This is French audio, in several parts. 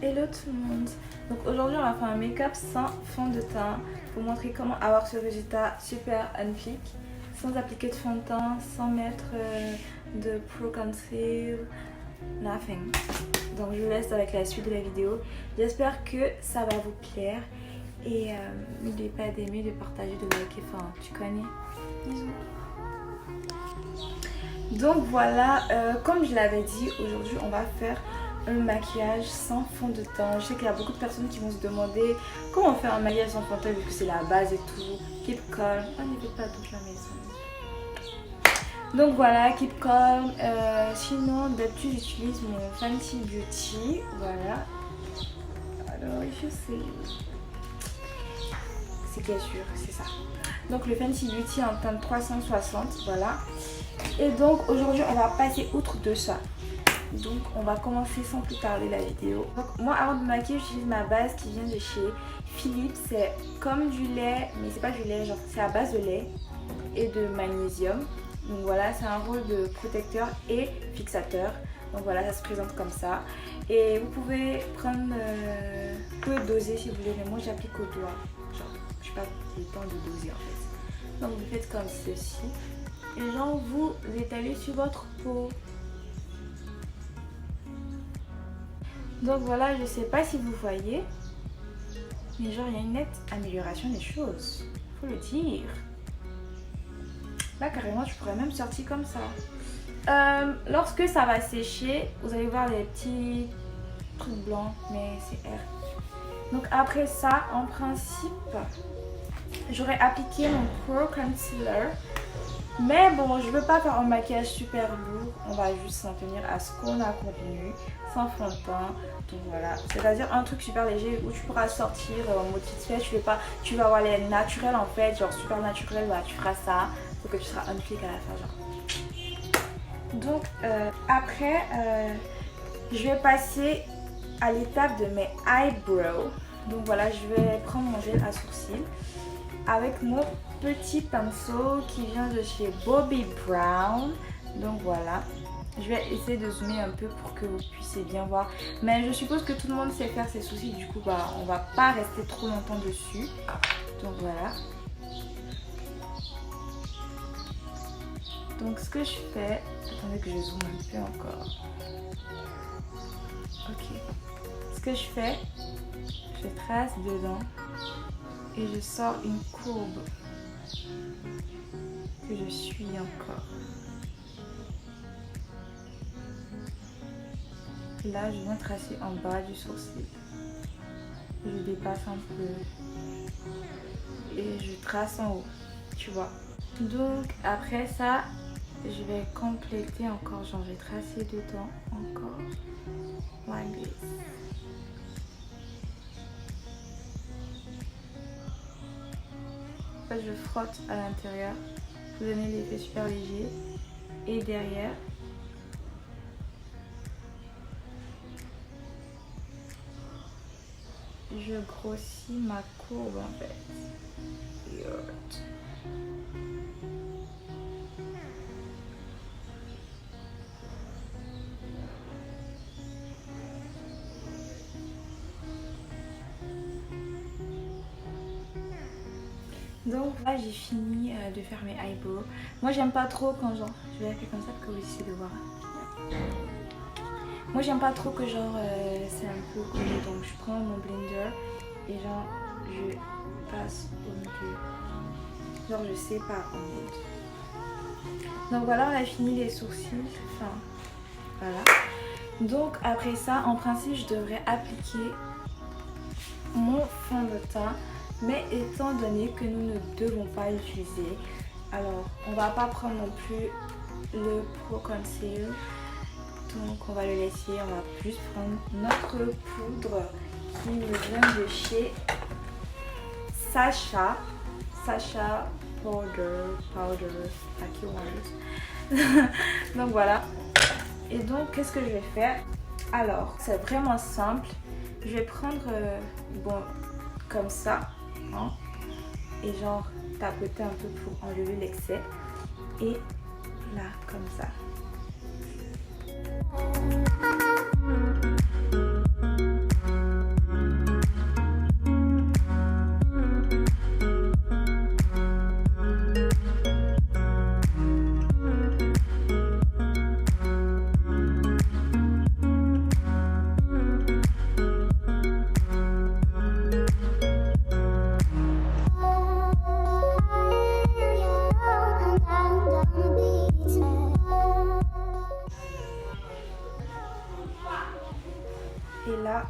Hello tout le monde. Donc aujourd'hui on va faire un make-up sans fond de teint pour montrer comment avoir ce résultat super on-fleek sans appliquer de fond de teint, sans mettre de pro conceal, nothing. Donc je vous laisse avec la suite de la vidéo. J'espère que ça va vous plaire et n'oubliez pas d'aimer, de partager, de liker, enfin tu connais. Bisous. Donc voilà, comme je l'avais dit, aujourd'hui on va faire un maquillage sans fond de teint. Je sais qu'il y a beaucoup de personnes qui vont se demander comment faire un maquillage sans fond de teint vu que c'est la base et tout. Keep calm, on n'évite pas toute la maison. Donc voilà, keep calm. Sinon d'habitude j'utilise mon Fenty Beauty. Voilà. Alors je sais. C'est bien sûr, c'est ça. Donc le Fenty Beauty en teinte 360, voilà. Et donc aujourd'hui on va passer outre de ça. Donc on va commencer sans plus tarder la vidéo. Donc moi avant de me maquiller j'utilise ma base qui vient de chez Philips. C'est comme du lait, mais c'est pas du lait, genre c'est à base de lait et de magnésium. Donc voilà, c'est un rôle de protecteur et fixateur. Donc voilà, ça se présente comme ça. Et vous pouvez prendre, vous pouvez doser si vous voulez, mais moi j'applique au doigt. Genre, je n'ai pas le temps de doser en fait. Donc vous faites comme ceci. Et genre vous étalez sur votre peau. Donc voilà, je sais pas si vous voyez, mais genre il y a une nette amélioration des choses, faut le dire. Là carrément je pourrais même sortir comme ça. Lorsque ça va sécher, vous allez voir les petits trucs blancs, mais c'est R. Donc après ça, en principe, j'aurais appliqué mon Pro Concealer. Mais bon, je veux pas faire un maquillage super lourd, on va juste s'en tenir à ce qu'on a contenu, sans fond de teint. Donc voilà, c'est-à-dire un truc super léger où tu pourras sortir en mode vite fait, tu vas avoir les naturels en fait, genre super naturel, voilà, tu feras ça, pour que tu seras on-fleek à la fin genre. Donc après, je vais passer à l'étape de mes eyebrows. Donc voilà, je vais prendre mon gel à sourcils avec mon petit pinceau qui vient de chez Bobbi Brown. Donc voilà, je vais essayer de zoomer un peu pour que vous puissiez bien voir. Mais je suppose que tout le monde sait faire ses sourcils, du coup bah, on va pas rester trop longtemps dessus. Donc voilà. Donc ce que je fais, attendez que je zoome un peu encore. Ok. Ce que je fais, je trace dedans et je sors une courbe que je suis encore. Là, je viens tracer en bas du sourcil. Je dépasse un peu et je trace en haut, tu vois. Donc après ça, je vais compléter encore, genre je vais tracer dedans encore. Like this. En fait, je frotte à l'intérieur pour donner l'effet super léger et derrière je grossis ma courbe en fait. Donc là j'ai fini de faire mes eyebrows. Moi j'aime pas trop quand genre, je vais faire comme ça pour que vous puissiez le voir. Moi j'aime pas trop que genre c'est un peu collé, donc je prends mon blender et genre je passe au milieu. Genre je sépare en fait. Donc voilà, on a fini les sourcils. Enfin voilà. Donc après ça, en principe je devrais appliquer mon fond de teint. Mais étant donné que nous ne devons pas l'utiliser, alors on va pas prendre non plus le Pro Conceal. Donc on va le laisser, on va plus prendre notre poudre qui nous vient de chez Sacha Powder, donc voilà. Et donc qu'est-ce que je vais faire? Alors c'est vraiment simple. Je vais prendre bon comme ça. Hein, et genre tapoter un peu pour enlever l'excès et là comme ça. Et là,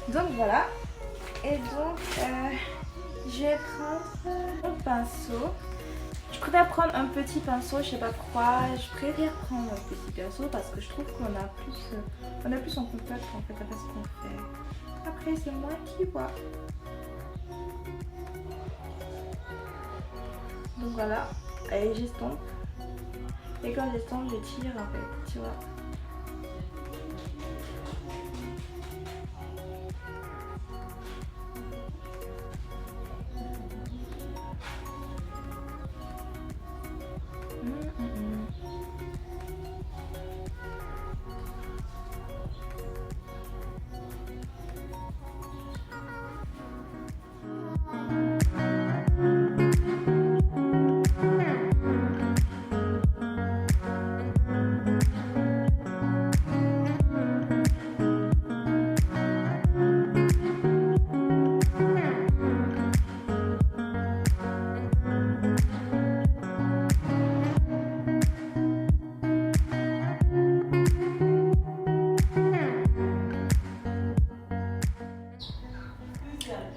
donc voilà. Et donc je vais prendre mon pinceau. Je préfère prendre un petit pinceau, je sais pas pourquoi. Je préfère prendre un petit pinceau parce que je trouve qu'on a plus en contact en fait avec ce qu'on fait. Après c'est moi qui vois. Donc voilà, allez j'estompe. Et quand j'estompe, je tire en fait, tu vois.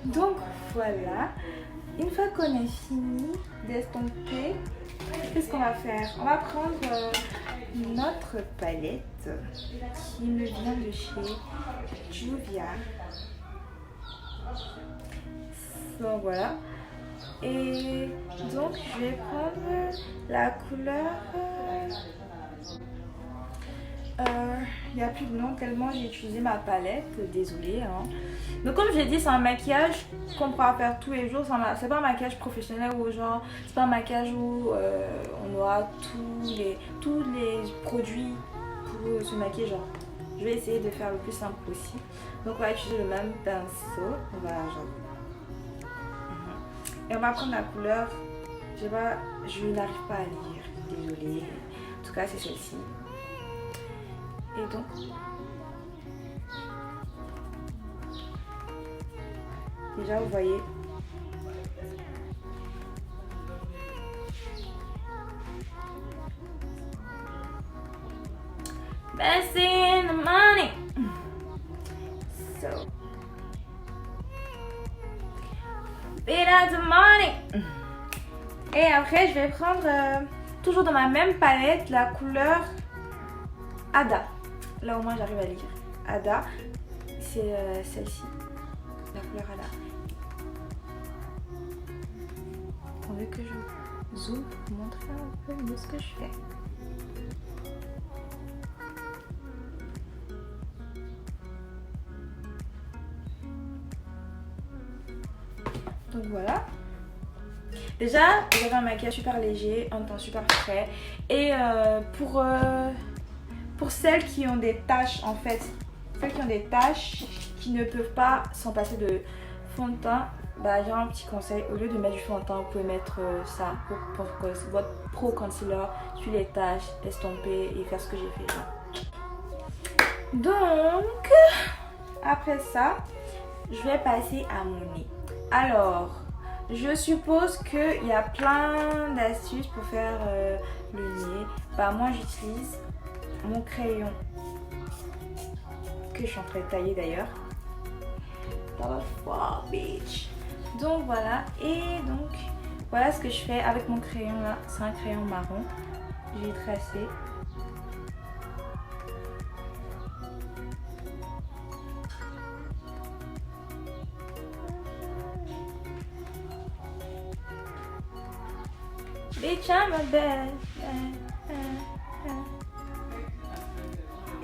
Donc voilà, une fois qu'on a fini d'estomper, qu'est-ce qu'on va faire? On va prendre notre palette qui me vient de chez Juvia. Donc voilà. Et donc je vais prendre la couleur... il n'y a plus de nom tellement j'ai utilisé ma palette, désolée hein. Donc comme je l'ai dit, c'est un maquillage qu'on pourra faire tous les jours. C'est pas un maquillage professionnel ou genre c'est pas un maquillage où on aura tous les produits pour se maquiller. Genre je vais essayer de faire le plus simple possible. Donc on va utiliser le même pinceau. On va genre et on va prendre la couleur, je n'arrive pas à lire, désolée. En tout cas c'est celle-ci. Et donc, déjà vous voyez, best in the money. So, beat out the money. Et après, je vais prendre toujours dans ma même palette la couleur Ada. Là au moins j'arrive à lire. Ada, c'est celle-ci, la couleur Ada. On veut que je zoome pour montrer un peu mieux ce que je fais. Donc voilà. Déjà, j'avais un maquillage super léger, un teint super frais. Et pour celles qui ont des taches en fait, celles qui ont des taches qui ne peuvent pas s'en passer de fond de teint, bah, j'ai un petit conseil. Au lieu de mettre du fond de teint, vous pouvez mettre ça pour que votre Pro Concealer suit les taches, estomper et faire ce que j'ai fait là. Donc, après ça, je vais passer à mon nez. Alors, je suppose qu'il y a plein d'astuces pour faire le nez. Bah, moi, j'utilise mon crayon que je suis en train de tailler d'ailleurs. Donc voilà, et donc voilà ce que je fais avec mon crayon là. C'est un crayon marron. J'ai tracé. Bitch, I'm a bad.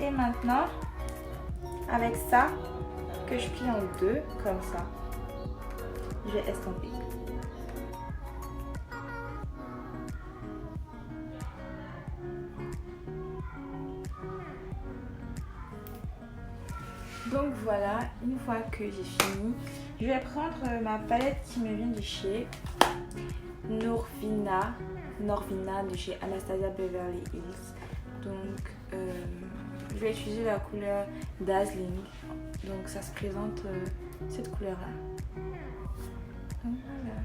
Et maintenant, avec ça, que je plie en deux, comme ça, je vais estomper. Donc voilà, une fois que j'ai fini, je vais prendre ma palette qui me vient de chez Norvina de chez Anastasia Beverly Hills. Donc je vais utiliser la couleur Dazzling. Donc ça se présente cette couleur là. Donc voilà.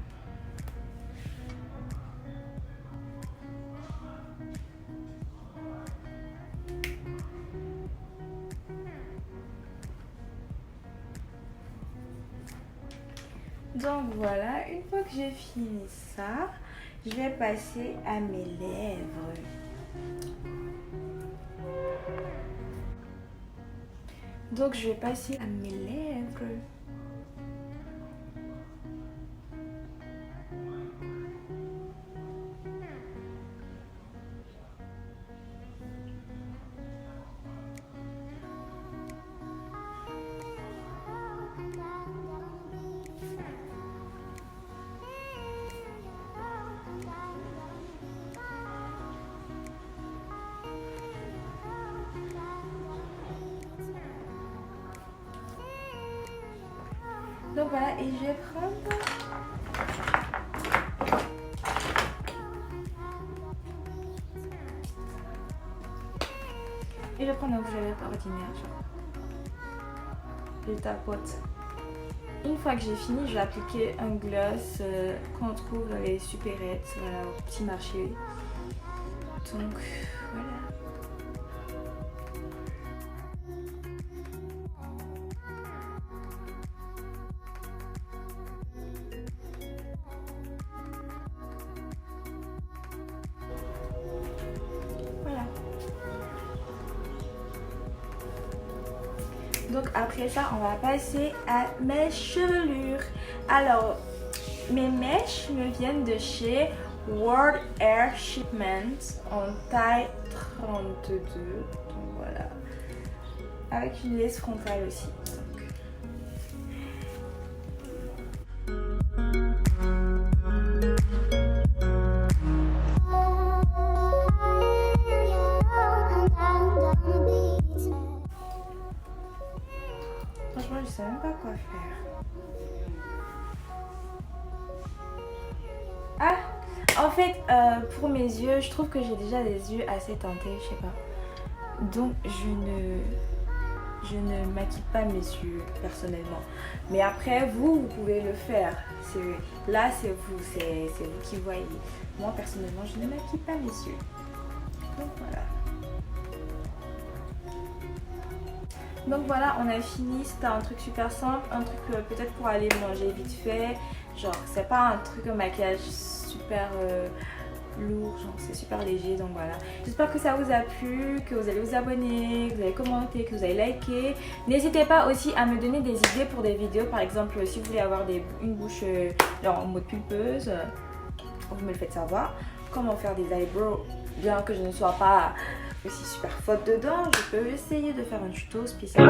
Donc voilà, une fois que j'ai fini ça, je vais passer à mes lèvres. Donc je vais passer à mes lèvres. Donc voilà, et je vais prendre un rouge à lèvres ordinaire, genre. Je tapote. Une fois que j'ai fini, je vais appliquer un gloss qu'on trouve dans les supérettes, voilà, au petit marché. Donc voilà. Donc après ça, on va passer à mes chevelures. Alors, mes mèches me viennent de chez World Air Shipment en taille 32. Donc voilà. Avec une laisse frontale aussi. Franchement, je sais même pas quoi faire. Ah, en fait, pour mes yeux, je trouve que j'ai déjà des yeux assez teintés, je sais pas. Donc, je ne maquille pas mes yeux personnellement. Mais après, vous pouvez le faire. Là, c'est vous qui voyez. Moi, personnellement, je ne maquille pas mes yeux. Donc, voilà. Donc voilà, on a fini, c'était un truc super simple, un truc peut-être pour aller manger vite fait, genre c'est pas un truc un maquillage super lourd, genre c'est super léger, donc voilà. J'espère que ça vous a plu, que vous allez vous abonner, que vous allez commenter, que vous allez liker. N'hésitez pas aussi à me donner des idées pour des vidéos, par exemple si vous voulez avoir une bouche genre en mode pulpeuse, vous me le faites savoir. Comment faire des eyebrows, bien que je ne sois pas aussi super faute dedans, je peux essayer de faire un tuto spécial.